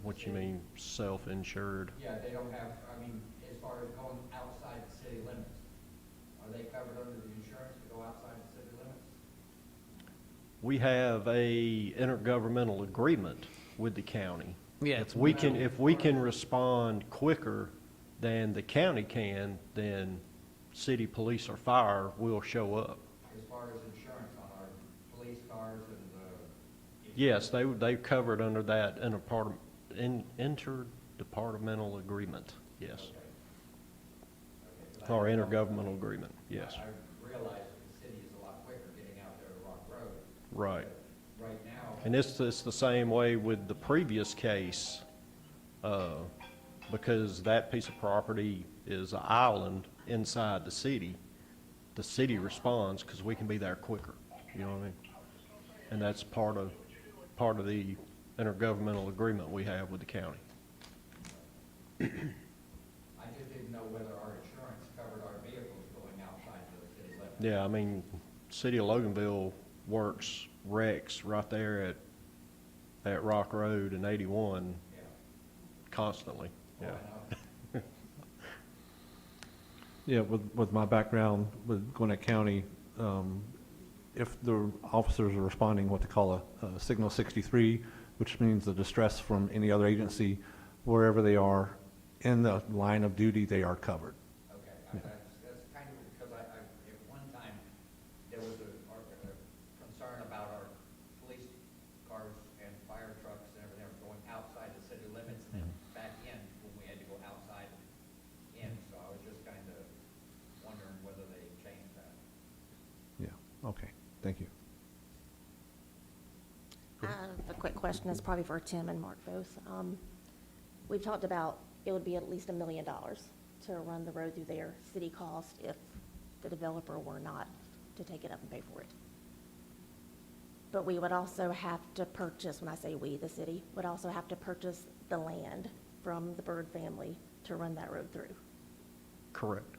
What you mean, self-insured? Yeah, they don't have, as far as going outside the city limits, are they covered under the insurance to go outside the city limits? We have a intergovernmental agreement with the county. Yeah, If we can respond quicker than the county can, then city, police, or fire will show up. As far as insurance on our police cars and Yes, they covered under that interdepartmental agreement, yes. Or intergovernmental agreement, yes. I realize that the city is a lot quicker getting out there to Rock Road. Right. Right now. And it's the same way with the previous case, because that piece of property is an island inside the city. The city responds because we can be there quicker, you know what I mean? And that's part of the intergovernmental agreement we have with the county. I just didn't know whether our insurance covered our vehicles going outside to the city limits. Yeah, I mean, City of Loganville works wrecks right there at Rock Road and 81 Yeah. constantly, yeah. Yeah, with my background with Gwinnett County, if the officers are responding what they call a Signal 63, which means the distress from any other agency, wherever they are in the line of duty, they are covered. Okay, that's kind of, because at one time, there was a concern about our police cars and fire trucks and everything going outside the city limits and then back in when we had to go outside in, so I was just kind of wondering whether they changed that. Yeah, okay, thank you. I have a quick question, it's probably for Tim and Mark both. We've talked about it would be at least $1 million to run the road through there, city cost, if the developer were not to take it up and pay for it. But we would also have to purchase, when I say we, the city, would also have to purchase the land from the Byrd family to run that road through. Correct.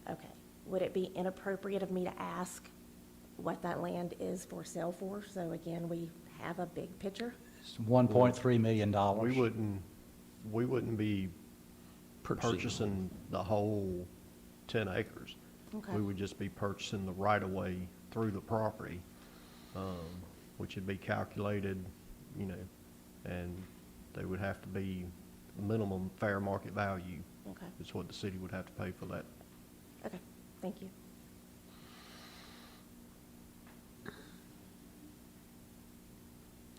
Okay. would it be inappropriate of me to ask what that land is for sale for? So again, we have a big picture. It's $1.3 million. We wouldn't be Purchasing. purchasing the whole 10 acres. Okay. We would just be purchasing the right-of-way through the property, which would be calculated, you know, and they would have to be minimum fair market value. Okay. Is what the city would have to pay for that. Okay, thank you.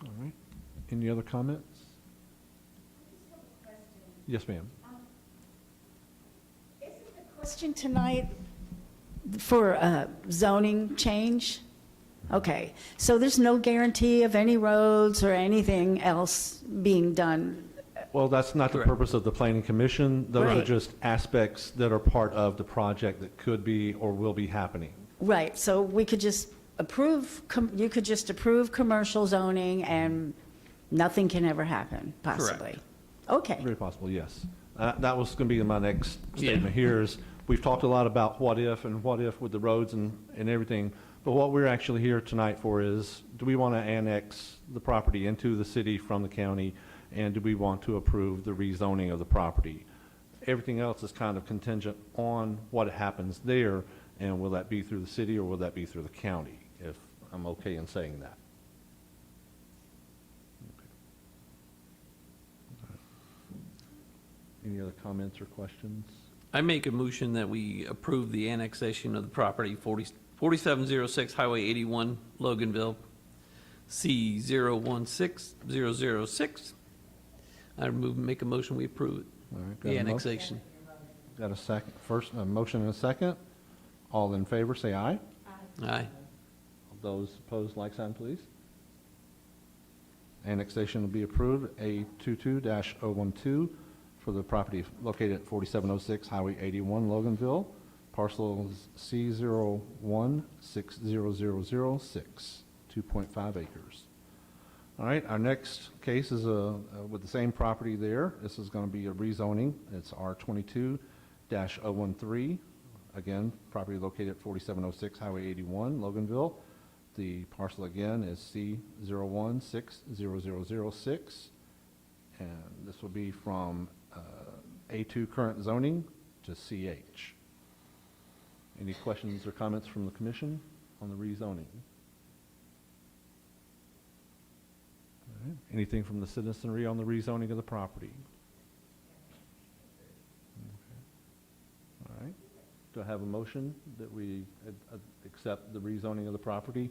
All right. Any other comments? Yes, ma'am. Question tonight for zoning change? Okay, so there's no guarantee of any roads or anything else being done? Well, that's not the Correct. purpose of the planning commission. Those are Right. just aspects that are part of the project that could be or will be happening. Right, so we could just approve, you could just approve commercial zoning and nothing can ever happen, possibly? Okay. Very possible, yes. That was going to be my next Yeah. statement here is, we've talked a lot about what if and what if with the roads and everything, but what we're actually here tonight for is, do we want to annex the property into the city from the county, and do we want to approve the rezoning of the property? Everything else is kind of contingent on what happens there, and will that be through the city or will that be through the county, if I'm okay in saying that. Any other comments or questions? I make a motion that we approve the annexation of the property 4706 Highway 81, Loganville, C016006. Make a motion, we approve it, All right, got the a mo- annexation. Got a second, first, a motion and a second. All in favor, say aye. Aye. Those opposed, like sign, please. Annexation will be approved, A22-012, for the property located at 4706 Highway 81, Loganville, parcels C01600006, 2.5 acres. All right, our next case is with the same property there. This is going to be a rezoning. It's R22-013. Again, property located at 4706 Highway 81, Loganville. The parcel again is C01600006. And this will be from A2 current zoning to CH. Any questions or comments from the commission on the rezoning? All right. Anything from the citizenry on the rezoning of the property? Okay. All right. Do I have a motion that we accept the rezoning of the property?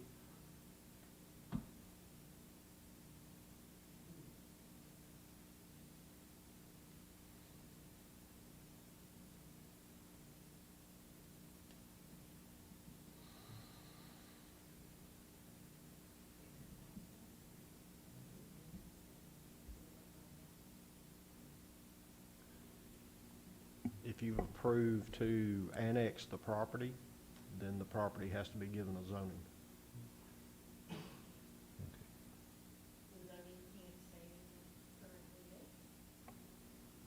If you approve to annex the property, then the property has to be given a zoning.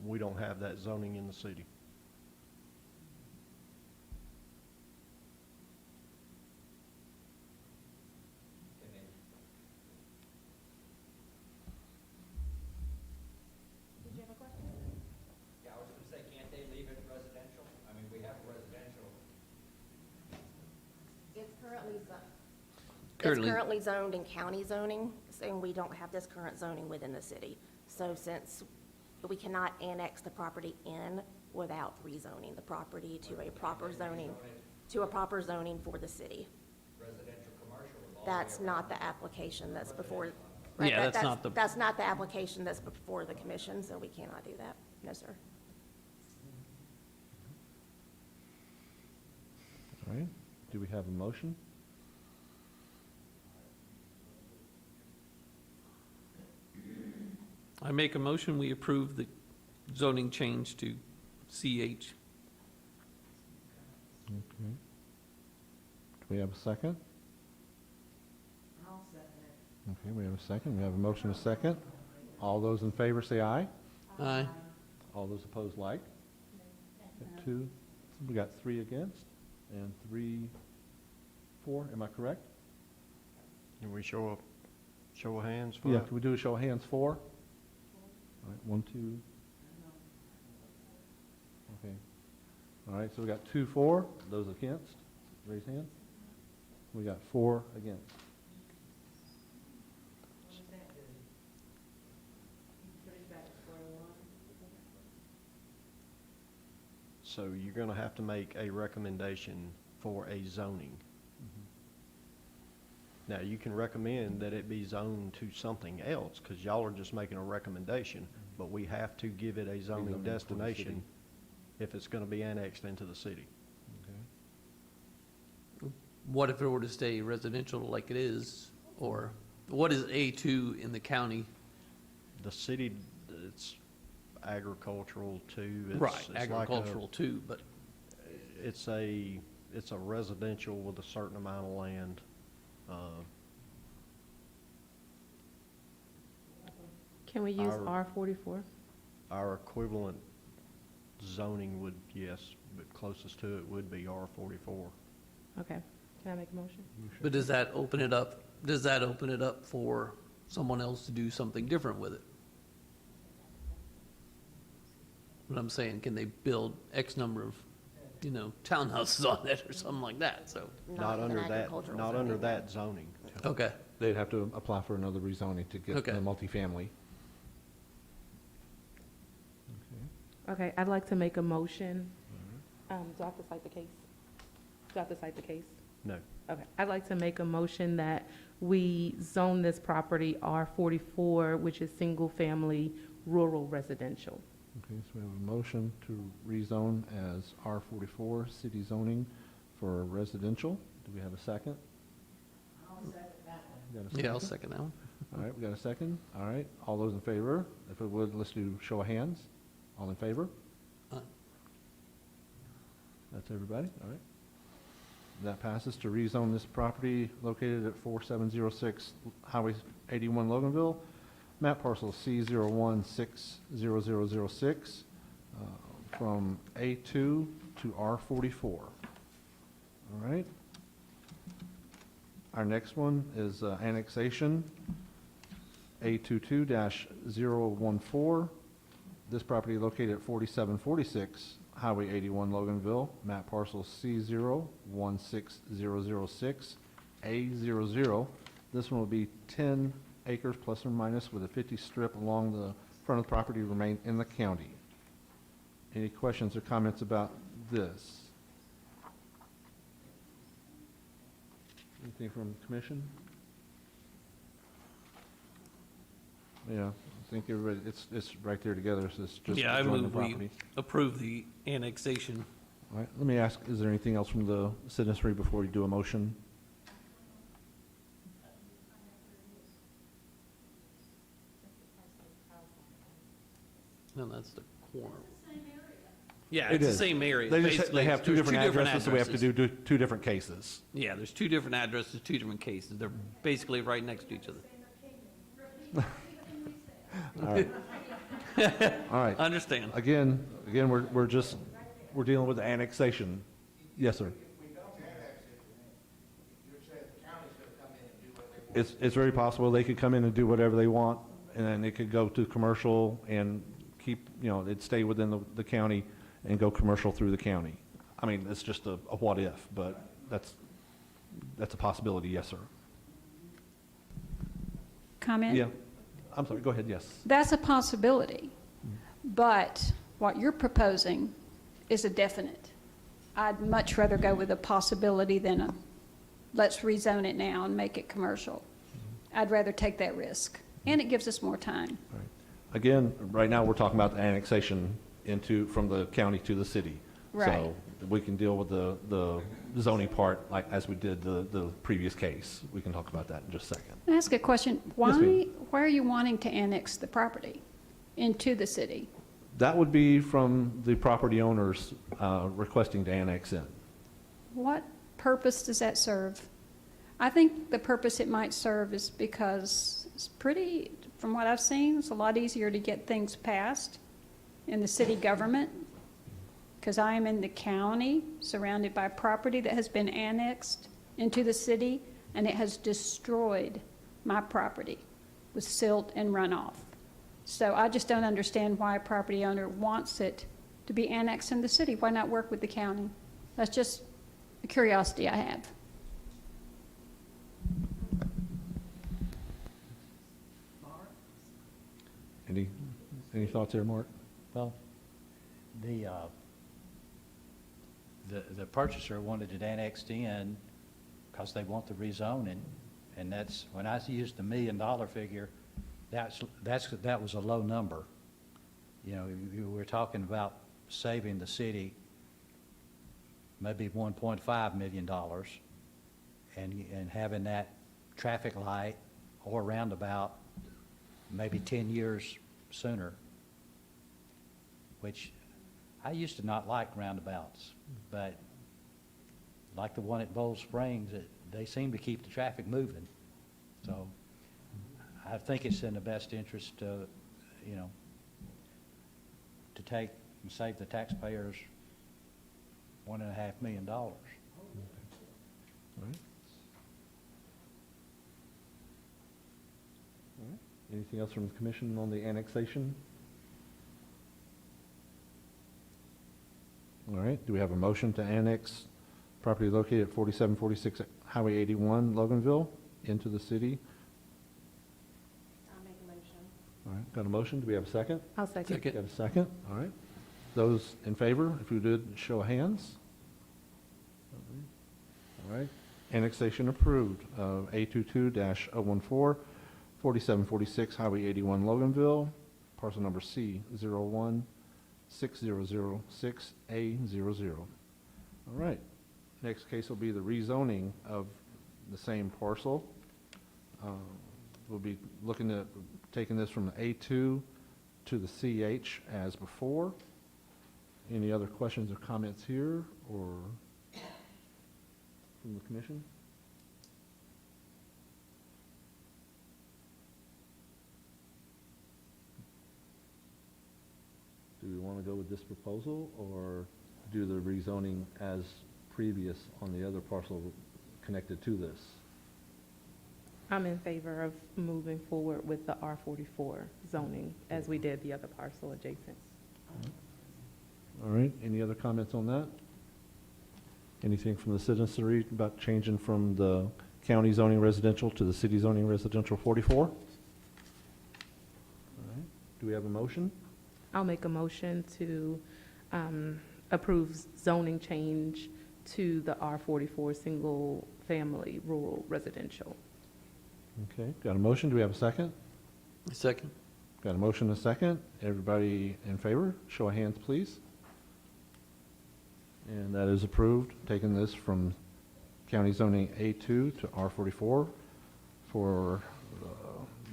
We don't have that zoning in the city. Did you have a question? Yeah, I was going to say, can't they leave it residential? I mean, we have residential. It's currently Currently- It's currently zoned in county zoning, and we don't have this current zoning within the city. So since we cannot annex the property in without rezoning the property to a proper zoning for the city. Residential, commercial, all That's not the application that's before. right, Yeah, that- that's not the- That's not the application that's before the commission, so we cannot do that. No, sir. All right. Do we have a motion? I make a motion, we approve the zoning change to CH. Okay. Do we have a second? Okay, we have a second. We have a motion and a second. All those in favor say aye. Aye. All those opposed, like. Got two. We got three against and 3, 4, am I correct? Can we show of hands for Yeah, that? can we do a show of hands, 4? All right, 1, 2. Okay. All right, so we got 2 for, those against, raise hand. We got 4 against. So you're gonna have to make a recommendation for a zoning. Now, you can recommend that it be zoned to something else, because y'all are just making a recommendation, but we have to give it a zoning Rezoning for the destination city. if it's gonna be annexed into the city. Okay. What if it were to stay residential like it is? Or what is A2 in the county? The city, it's agricultural too. It's- Right, it's like a- agricultural too, but It's a residential with a certain amount of land. Can we use Our- R44? Our equivalent zoning would, yes, but closest to it would be R44. Okay, can I make a motion? But does that open it up, for someone else to do something different with it? What I'm saying, can they build X number of, townhouses on it or something like that, so, Not with under an that, agricultural not zoning. under that zoning. okay. They'd have to apply for another rezoning to get the Okay. multifamily. Okay, I'd like to make a motion. Do I have to cite the case? Do I have to cite the case? No. Okay, I'd like to make a motion that we zone this property R44, which is single-family rural residential. Okay, so we have a motion to rezone as R44, city zoning for residential. Do we have a second? I'll second that one. Yeah, I'll second that one. All right, we got a second. All right, all those in favor? If it would, let's do show of hands. All in favor? Aye. That's everybody, all right. That passes to rezone this property located at 4706 Highway 81 Loganville, map parcel C01600006, from A2 to R44. All right. Our next one is annexation, A22-014. This property located at 4746 Highway 81 Loganville, map parcel C016006, A00. This one will be 10 acres plus or minus with a 50 strip along the front of the property remain in the county. Any questions or comments about this? Anything from the commission? Yeah, I think everybody, it's right there together, so it's just Yeah, I join the move we property. approve the annexation. All right, let me ask, is there anything else from the citizenry before we do a motion? No, that's the quorum. Yeah, It it's the is. same area. They Basically, have two there's different addresses, so we have to do two different cases. Yeah, there's two different addresses, two different cases. They're basically right next to each other. All right. All right. Understand. Again, we're dealing with the annexation. Yes, sir. It's very possible they could come in and do whatever they want, and then it could go to commercial and keep, it'd stay within the county and go commercial through the county. I mean, it's just a what if, but that's a possibility, yes, sir. Comment? Yeah, I'm sorry, go ahead, yes. That's a possibility, but what you're proposing is a definite. I'd much rather go with a possibility than a, let's rezone it now and make it commercial. I'd rather take that risk, and it gives us more time. Right. Again, right now, we're talking about the annexation from the county to the city. Right. So we can deal with the zoning part like as we did the previous case. We can talk about that in just a second. Can I ask a question? Yes, ma'am. Why are you wanting to annex the property into the city? That would be from the property owners requesting to annex in. What purpose does that serve? I think the purpose it might serve is because it's pretty, from what I've seen, it's a lot easier to get things passed in the city government. because I am in the county, surrounded by property that has been annexed into the city, and it has destroyed my property with silt and runoff. So I just don't understand why a property owner wants it to be annexed in the city. Why not work with the county? That's just a curiosity I have. Any thoughts there, Mark? Well, the purchaser wanted it annexed in because they want the rezoning, and that's, when I used the $1 million figure, that was a low number. You know, we're talking about saving the city maybe $1.5 million, and having that traffic light or roundabout maybe 10 years sooner, which I used to not like roundabouts, but like the one at Bowl Springs, they seem to keep the traffic moving. So I think it's in the best interest to, you know, to take and save the taxpayers $1.5 million. All right. Anything else from the commission on the annexation? All right, do we have a motion to annex property located at 4746 Highway 81, Loganville, into the city? I'll make a motion. All right, got a motion, do we have a second? I'll second. Got a second, all right. Those in favor, if you did, show of hands. All right, annexation approved of A22-014, 4746 Highway 81, Loganville, parcel number C016006A00. All right, next case will be the rezoning of the same parcel. We'll be looking at taking this from the A2 to the CH as before. Any other questions or comments here, or from the commission? Do we want to go with this proposal, or do the rezoning as previous on the other parcel connected to this? I'm in favor of moving forward with the R44 zoning as we did the other parcel adjacent. All right, any other comments on that? Anything from the citizenry about changing from the county zoning residential to the city zoning residential 44? All right, do we have a motion? I'll make a motion to approve zoning change to the R44 single family rural residential. Okay, got a motion, do we have a second? Second. Got a motion and a second. Everybody in favor, show of hands, please. And that is approved, taking this from county zoning A2 to R44 for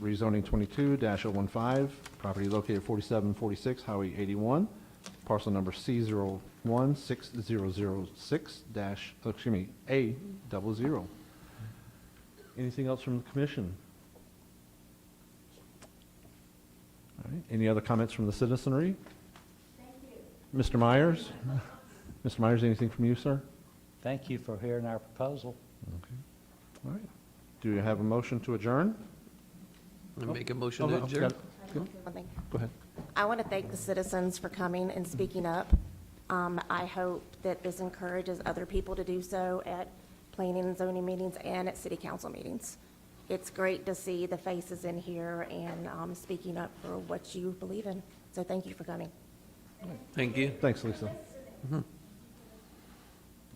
rezoning 22-015, property located at 4746 Highway 81, parcel number C0160006-A00. Anything else from the commission? All right, any other comments from the citizenry? Thank you. Mr. Myers? Mr. Myers, anything from you, sir? Thank you for hearing our proposal. Okay. All right. Do you have a motion to adjourn? I make a motion to adjourn. One thing. Go ahead. I want to thank the citizens for coming and speaking up. I hope that this encourages other people to do so at planning and zoning meetings and at city council meetings. It's great to see the faces in here and speaking up for what you believe in. So thank you for coming. Thank you. Thanks, Lisa.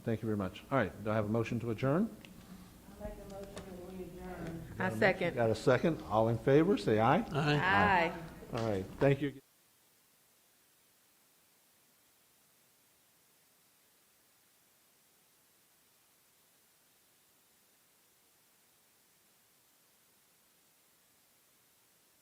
Thank you very much. All right, do I have a motion to adjourn? I second. Got a second? All in favor, say aye. Aye. Aye. All right, thank you.